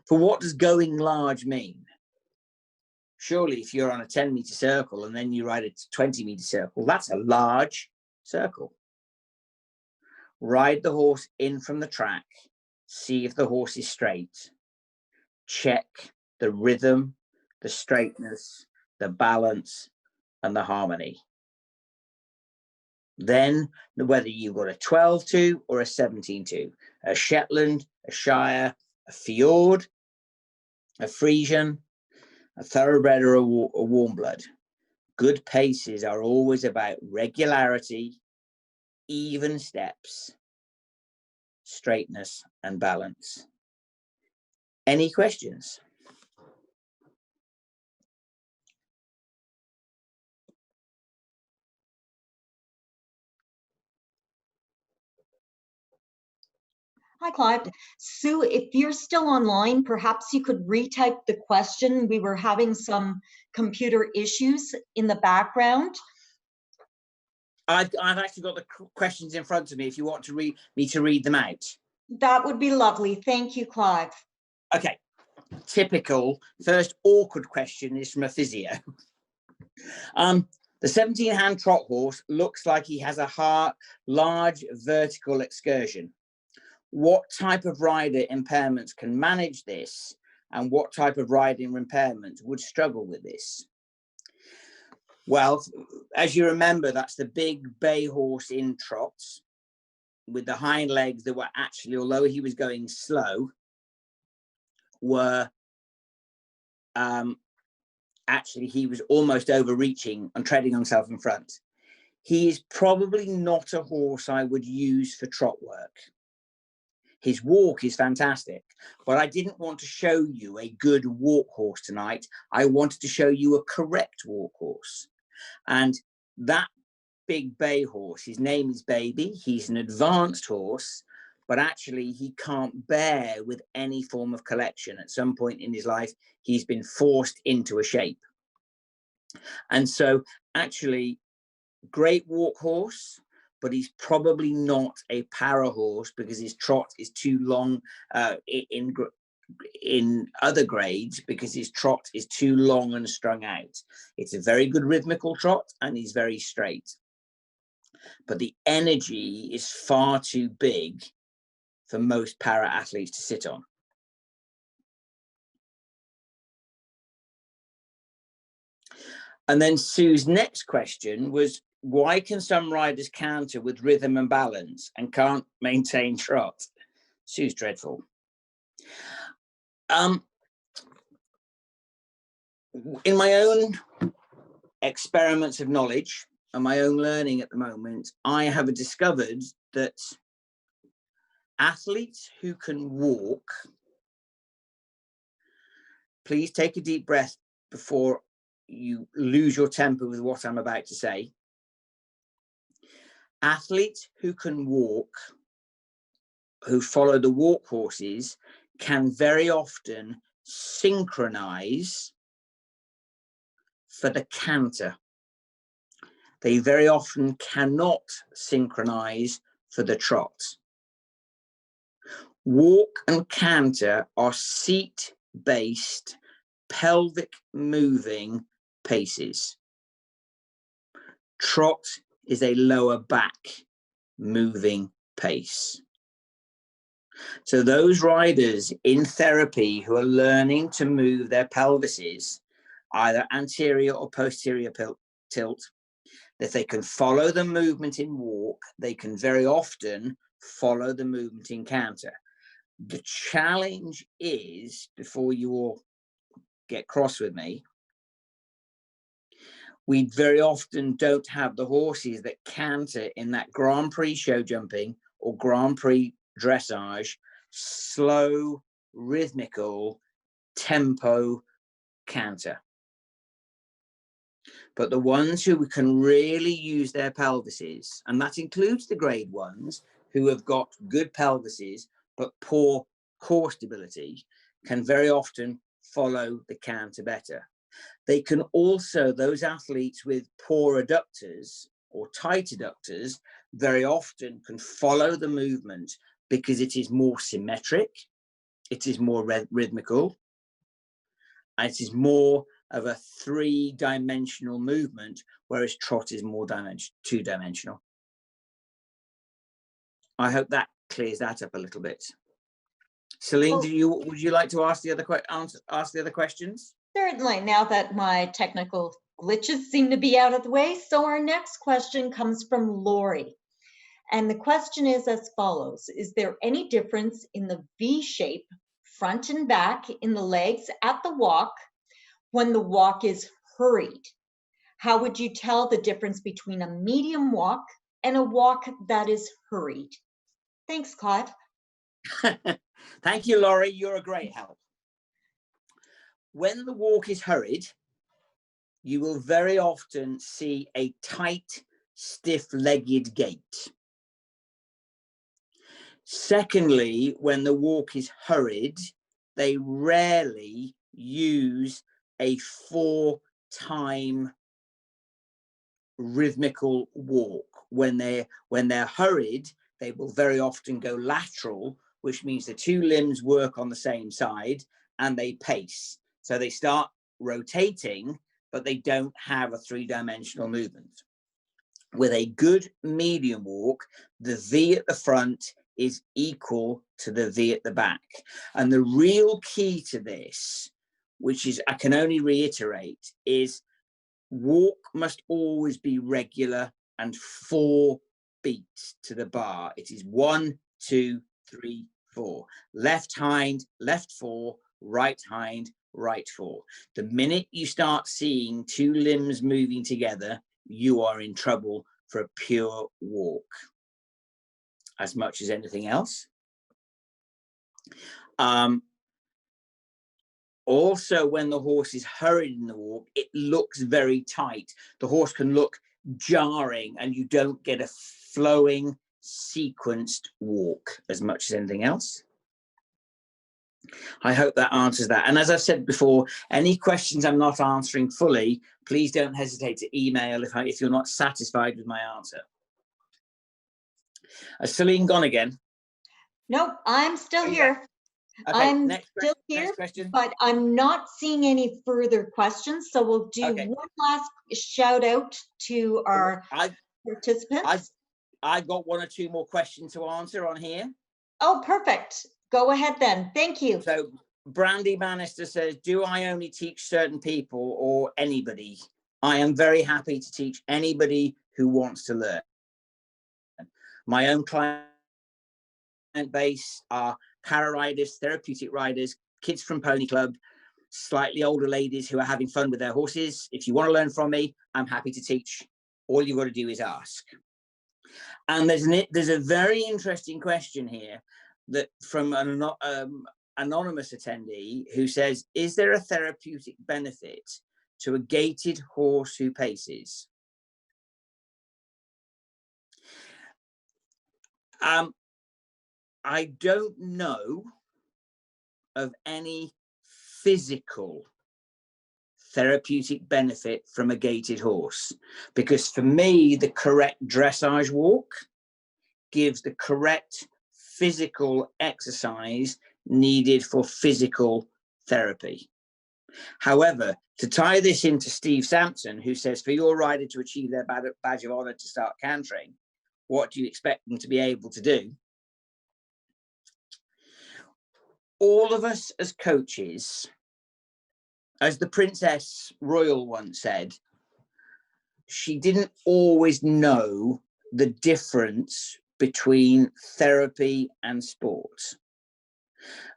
Speaker 2: For what does going large mean? Surely if you're on a 10-meter circle and then you ride a 20-meter circle, that's a large circle. Ride the horse in from the track, see if the horse is straight, check the rhythm, the straightness, the balance, and the harmony. Then whether you've got a 12-2 or a 17-2, a Shetland, a Shire, a Fjord, a Frisian, a thoroughbred, or a warm blood, good paces are always about regularity, even steps, straightness, and balance. Any questions?
Speaker 1: Hi, Clive. Sue, if you're still online, perhaps you could retype the question. We were having some computer issues in the background.
Speaker 2: I've actually got the questions in front of me if you want to read them out. That
Speaker 1: would be lovely. Thank you, Clive.
Speaker 2: Okay. Typical first awkward question is from a physio. The 17-hand trot horse looks like he has a large vertical excursion. What type of rider impairments can manage this, and what type of riding impairment would struggle with this? Well, as you remember, that's the big bay horse in trots with the hind legs that were actually, although he was going slow, were actually he was almost overreaching and treading on himself in front. He is probably not a horse I would use for trot work. His walk is fantastic, but I didn't want to show you a good walk horse tonight. I wanted to show you a correct walk horse. And that big bay horse, his name is Baby. He's an advanced horse, but actually he can't bear with any form of collection. At some point in his life, he's been forced into a shape. And so actually, great walk horse, but he's probably not a para horse because his trot is too long in other grades, because his trot is too long and strung out. It's a very good rhythmical trot and he's very straight. But the energy is far too big for most para athletes to sit on. And then Sue's next question was, why can some riders canter with rhythm and balance and can't maintain trot? Sue's dreadful. In my own experiments of knowledge and my own learning at the moment, I have discovered that athletes who can walk, please take a deep breath before you lose your temper with what I'm about to say. Athletes who can walk, who follow the walk horses, can very often synchronize for the canter. They very often cannot synchronize for the trot. Walk and canter are seat-based, pelvic moving paces. Trot is a lower back moving pace. So those riders in therapy who are learning to move their pelvises, either anterior or posterior tilt, that they can follow the movement in walk, they can very often follow the movement in canter. The challenge is, before you all get cross with me, we very often don't have the horses that canter in that Grand Prix show jumping or Grand Prix dressage, slow, rhythmical, tempo canter. But the ones who can really use their pelvises, and that includes the grade ones who have got good pelvises but poor core stability, can very often follow the canter better. They can also, those athletes with poor adductors or tight adductors, very often can follow the movement because it is more symmetric, it is more rhythmical, and it is more of a three-dimensional movement, whereas trot is more two-dimensional. I hope that clears that up a little bit. Celine, would you like to ask the other questions?
Speaker 1: Certainly, now that my technical glitches seem to be out of the way. So our next question comes from Lori. And the question is as follows. Is there any difference in the V shape, front and back, in the legs at the walk when the walk is hurried? How would you tell the difference between a medium walk and a walk that is hurried? Thanks, Clive.
Speaker 2: Thank you, Laurie. You're a great help. When the walk is hurried, you will very often see a tight, stiff-legged gait. Secondly, when the walk is hurried, they rarely use a 4-time rhythmical walk. When they're hurried, they will very often go lateral, which means the two limbs work on the same side and they pace. So they start rotating, but they don't have a three-dimensional movement. With a good medium walk, the V at the front is equal to the V at the back. And the real key to this, which is, I can only reiterate, is walk must always be regular and 4 beats to the bar. It is 1, 2, 3, 4. Left hind, left 4, right hind, right 4. The minute you start seeing 2 limbs moving together, you are in trouble for a pure walk, as much as anything else. Also, when the horse is hurried in the walk, it looks very tight. The horse can look jarring and you don't get a flowing, sequenced walk as much as anything else. I hope that answers that. And as I've said before, any questions I'm not answering fully, please don't hesitate to email if you're not satisfied with my answer. Has Celine gone again?
Speaker 1: Nope, I'm still here.
Speaker 2: Okay,
Speaker 1: I'm still here, but I'm not seeing any further questions. So we'll do one last shout out to our participants.
Speaker 2: I've got 1 or 2 more questions to answer on here.
Speaker 1: Oh, perfect. Go ahead then. Thank you.
Speaker 2: So Brandy Bannister says, do I only teach certain people or anybody? I am very happy to teach anybody who wants to learn. My own client base are para riders, therapeutic riders, kids from Pony Club, slightly older ladies who are having fun with their horses. If you want to learn from me, I'm happy to teach. All you've got to do is ask. And there's a very interesting question here that from an anonymous attendee who says, is there a therapeutic benefit to a gaited horse who paces? I don't know of any physical therapeutic benefit from a gaited horse, because for me, the correct dressage walk gives the correct physical exercise needed for physical therapy. However, to tie this into Steve Sampson, who says, for your rider to achieve their badge of honor to start cantering, what do you expect them to be able to do? All of us as coaches, as the Princess Royal once said, she didn't always know the difference between therapy and sport.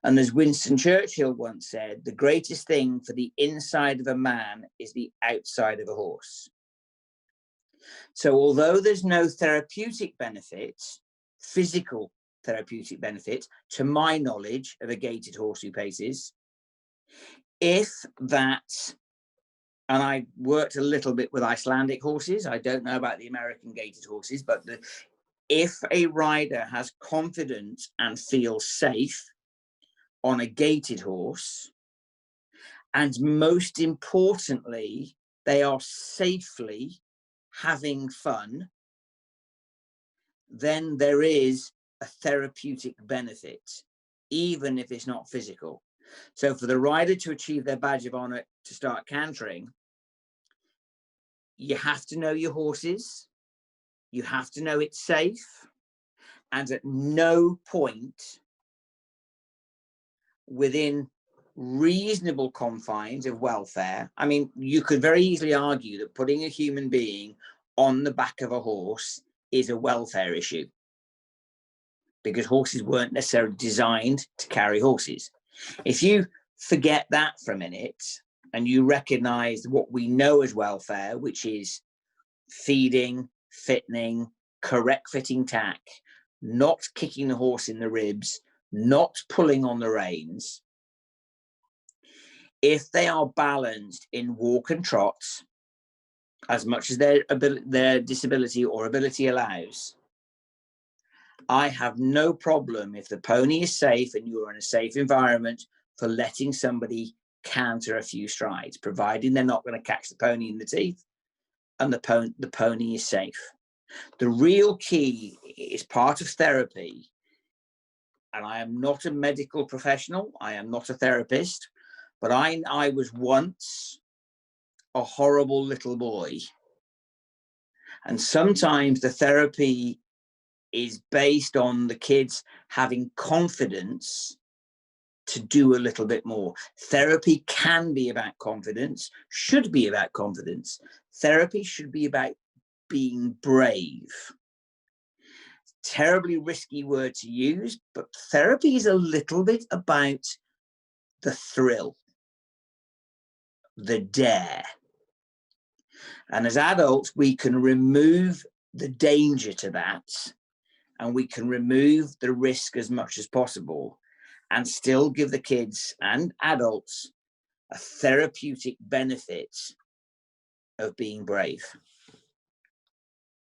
Speaker 2: And as Winston Churchill once said, the greatest thing for the inside of a man is the outside of a horse. So although there's no therapeutic benefit, physical therapeutic benefit, to my knowledge of a gaited horse who paces, if that, and I worked a little bit with Icelandic horses, I don't know about the American gaited horses, but if a rider has confidence and feels safe on a gaited horse, and most importantly, they are safely having fun, then there is a therapeutic benefit, even if it's not physical. So for the rider to achieve their badge of honor to start cantering, you have to know your horses, you have to know it's safe, and at no point within reasonable confines of welfare. I mean, you could very easily argue that putting a human being on the back of a horse is a welfare issue, because horses weren't necessarily designed to carry horses. If you forget that for a minute and you recognize what we know as welfare, which is feeding, fitting, correct fitting tack, not kicking the horse in the ribs, not pulling on the reins, if they are balanced in walk and trots, as much as their disability or ability allows, I have no problem if the pony is safe and you are in a safe environment for letting somebody canter a few strides, providing they're not going to catch the pony in the teeth and the pony is safe. The real key is part of therapy, and I am not a medical professional, I am not a therapist, but I was once a horrible little boy. And sometimes the therapy is based on the kids having confidence to do a little bit more. Therapy can be about confidence, should be about confidence. Therapy should be about being brave. Terribly risky word to use, but therapy is a little bit about the thrill, the dare. And as adults, we can remove the danger to that, and we can remove the risk as much as possible and still give the kids and adults a therapeutic benefit of being brave.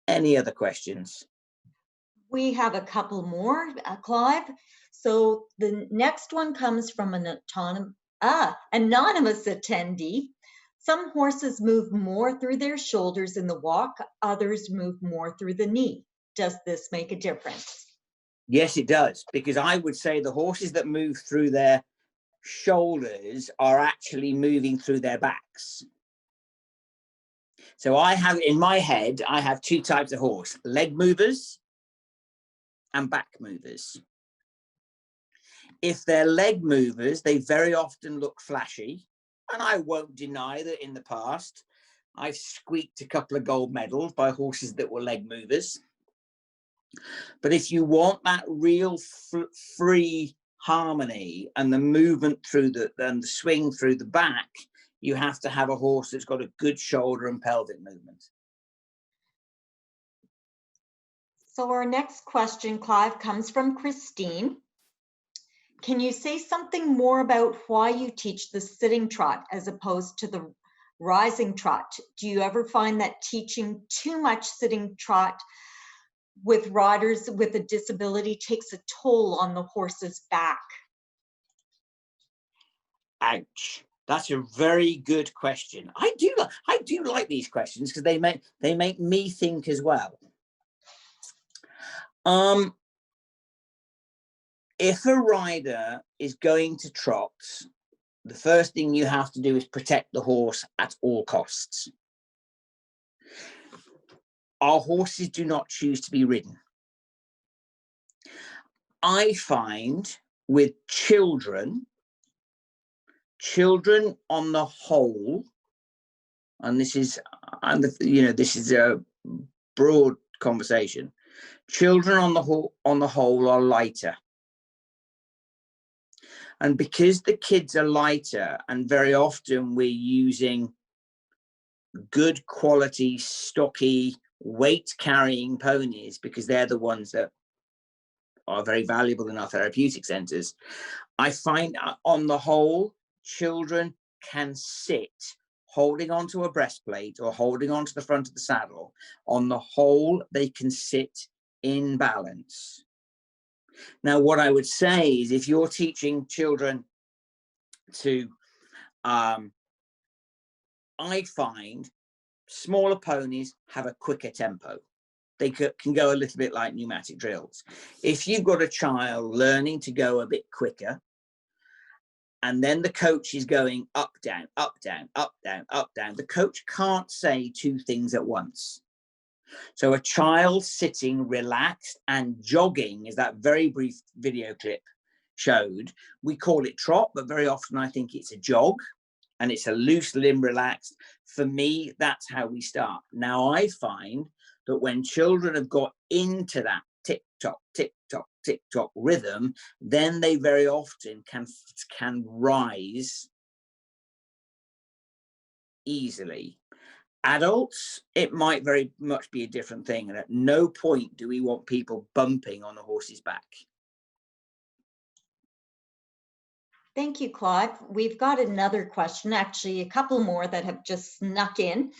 Speaker 2: Any other questions?
Speaker 1: We have a couple more, Clive. So the next one comes from an anonymous attendee. Some horses move more through their shoulders in the walk, others move more through the knee. Does this make a difference?
Speaker 2: Yes, it does, because I would say the horses that move through their shoulders are actually moving through their backs. So I have in my head, I have two types of horse: leg movers and back movers. If they're leg movers, they very often look flashy. And I won't deny that in the past, I've squeaked a couple of gold medals by horses that were leg movers. But if you want that real free harmony and the movement through and the swing through the back, you have to have a horse that's got a good shoulder and pelvic movement.
Speaker 1: So our next question, Clive, comes from Christine. Can you say something more about why you teach the sitting trot as opposed to the rising trot? Do you ever find that teaching too much sitting trot with riders with a disability takes a toll on the horse's back?
Speaker 2: Ouch. That's a very good question. I do like these questions because they make me think as well. If a rider is going to trot, the first thing you have to do is protect the horse at all costs. Our horses do not choose to be ridden. I find with children on the whole, and this is a broad conversation, children on the whole are lighter. And because the kids are lighter, and very often we're using good quality, stocky, weight carrying ponies because they're the ones that are very valuable in our therapeutic centers, I find on the whole, children can sit holding onto a breastplate or holding onto the front of the saddle. On the whole, they can sit in balance. Now, what I would say is if you're teaching children to I find smaller ponies have a quicker tempo. They can go a little bit like pneumatic drills. If you've got a child learning to go a bit quicker, and then the coach is going up, down, up, down, up, down, up, down, the coach can't say two things at once. So a child sitting relaxed and jogging, as that very brief video clip showed, we call it trot, but very often I think it's a jog, and it's a loose limb relaxed. For me, that's how we start. Now, I find that when children have got into that tick-tock, tick-tock, tick-tock rhythm, then they very often can rise easily. Adults, it might very much be a different thing, and at no point do we want people bumping on a horse's back.
Speaker 1: Thank you, Clive. We've got another question, actually a couple more that have just snuck in.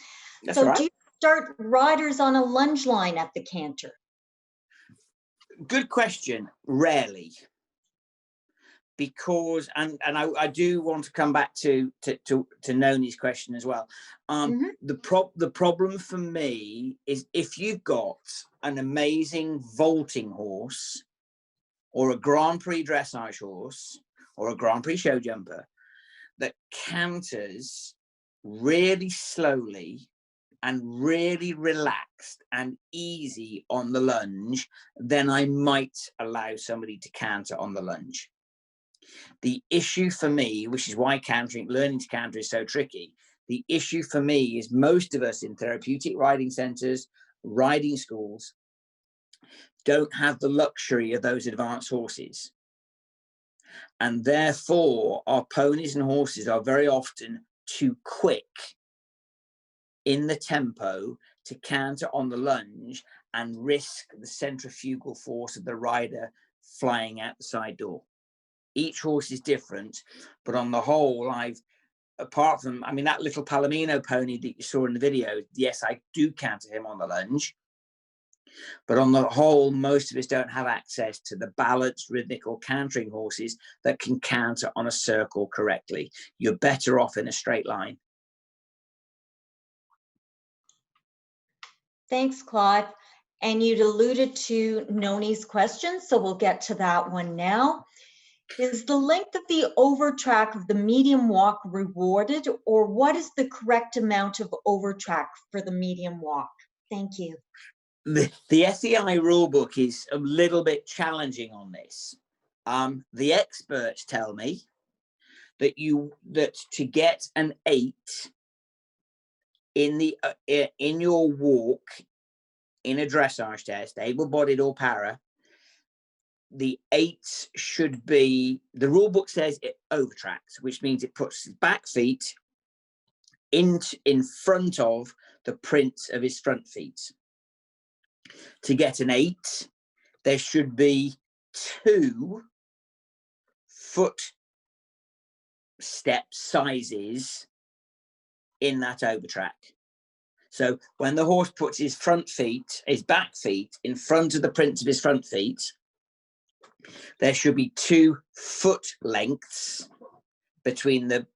Speaker 2: That's
Speaker 1: so
Speaker 2: right.
Speaker 1: Do you start riders on a lunge line at the canter? Good
Speaker 2: question. Rarely. Because, and I do want to come back to Noni's question as well. The problem for me is if you've got an amazing vaulting horse or a Grand Prix dressage horse or a Grand Prix show jumper that canters really slowly and really relaxed and easy on the lunge, then I might allow somebody to canter on the lunge. The issue for me, which is why learning to canter is so tricky, the issue for me is most of us in therapeutic riding centers, riding schools, don't have the luxury of those advanced horses. And therefore, our ponies and horses are very often too quick in the tempo to canter on the lunge and risk the centrifugal force of the rider flying out the side door. Each horse is different, but on the whole, apart from, I mean, that little Palomino pony that you saw in the video, yes, I do canter him on the lunge. But on the whole, most of us don't have access to the balanced, rhythmical cantering horses that can canter on a circle correctly. You're better off in a straight line.
Speaker 1: Thanks, Clive. And you'd alluded to Noni's question, so we'll get to that one now. Is the length of the overtrack of the medium walk rewarded, or what is the correct amount of overtrack for the medium walk? Thank you.
Speaker 2: The SEI rulebook is a little bit challenging on this. The experts tell me that to get an 8 in your walk in a dressage test, able-bodied or para, the 8 should be, the rule book says it overtracks, which means it puts his back feet in front of the print of his front feet. To get an 8, there should be 2 foot step sizes in that overtrack. So when the horse puts his back feet in front of the print of his front feet, there should be 2 foot lengths between the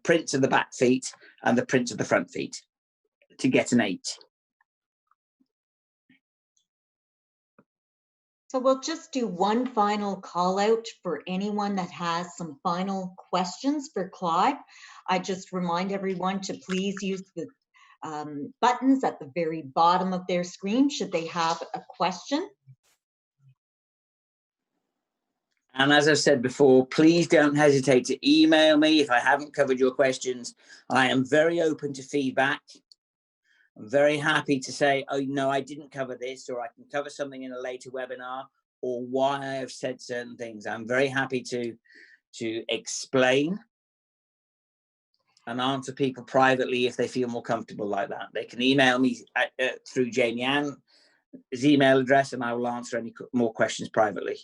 Speaker 2: prints of the back feet and the prints of the front feet to get an 8.
Speaker 1: So we'll just do one final call out for anyone that has some final questions for Clive. I just remind everyone to please use the buttons at the very bottom of their screen should they have a question.
Speaker 2: And as I've said before, please don't hesitate to email me if I haven't covered your questions. I am very open to feedback. I'm very happy to say, oh, no, I didn't cover this, or I can cover something in a later webinar, or why I have said certain things. I'm very happy to explain and answer people privately if they feel more comfortable like that. They can email me through Jamie Ann's email address, and I will answer any more questions privately.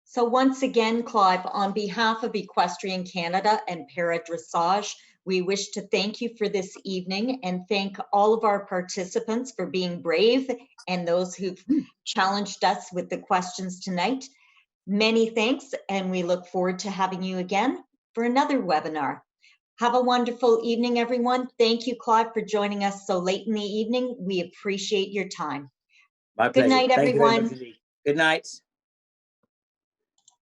Speaker 1: So once again, Clive, on behalf of Equestrian Canada and Para-Dressage, we wish to thank you for this evening and thank all of our participants for being brave and those who've challenged us with the questions tonight. Many thanks, and we look forward to having you again. for another webinar. Have a wonderful evening, everyone. Thank you, Clive, for joining us so late in the evening. We appreciate your time.
Speaker 2: My
Speaker 1: Good
Speaker 2: pleasure.
Speaker 1: night,
Speaker 2: Thank you very
Speaker 1: everyone.
Speaker 2: much indeed. Good night.